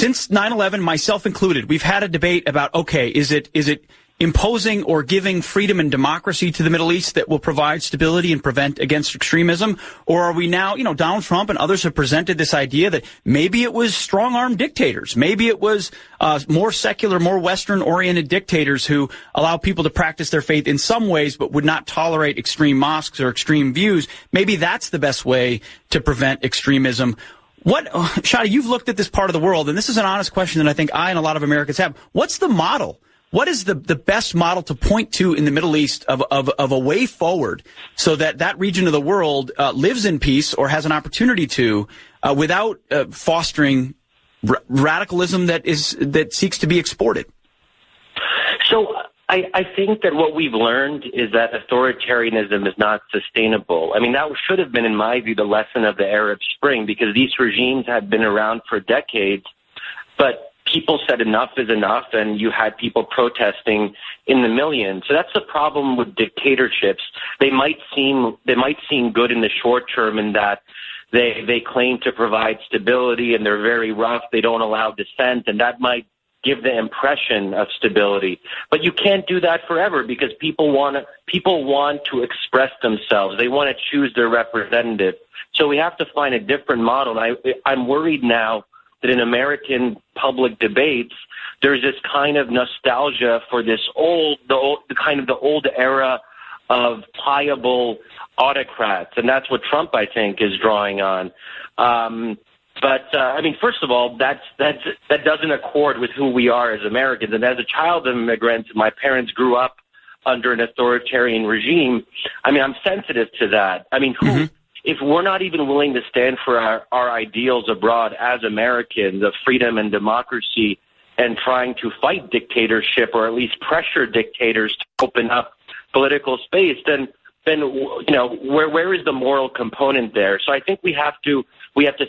since 9/11, myself included, we've had a debate about, okay, is it imposing or giving freedom and democracy to the Middle East that will provide stability and prevent against extremism? Or are we now, Donald Trump and others have presented this idea that maybe it was strong-armed dictators. Maybe it was more secular, more Western-oriented dictators who allow people to practice their faith in some ways but would not tolerate extreme mosques or extreme views. Maybe that's the best way to prevent extremism. Shadi, you've looked at this part of the world, and this is an honest question that I think I and a lot of Americans have. What's the model? What is the best model to point to in the Middle East of a way forward so that region of the world lives in peace or has an opportunity to without fostering radicalism that seeks to be exported? So I think that what we've learned is that authoritarianism is not sustainable. I mean, that should have been, in my view, the lesson of the Arab Spring, because these regimes had been around for decades, but people said enough is enough, and you had people protesting in the millions. So that's the problem with dictatorships. They might seem good in the short term in that they claim to provide stability, and they're very rough. They don't allow dissent, and that might give the impression of stability. But you can't do that forever, because people want to express themselves. They want to choose their representative. So we have to find a different model. And I'm worried now that in American public debates, there's this kind of nostalgia for this the old era of pliable autocrats, and that's what Trump, I think, is drawing on. I mean, first of all, that doesn't accord with who we are as Americans. And as a child of immigrants, my parents grew up under an authoritarian regime. I mean, I'm sensitive to that. I mean, if we're not even willing to stand for our ideals abroad as Americans of freedom and democracy and trying to fight dictatorship or at least pressure dictators to open up political space, then where is the moral component there? So I think we have to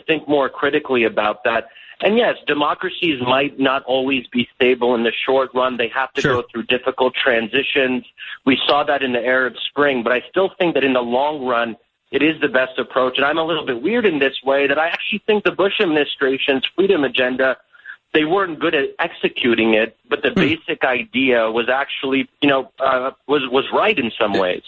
think more critically about that. And yes, democracies might not always be stable in the short run. They have to go through difficult transitions. We saw that in the Arab Spring, but I still think that in the long run, it is the best approach. And I'm a little bit weird in this way that I actually think the Bush administration's freedom agenda, they weren't good at executing it, but the basic idea was actually, was right in some ways.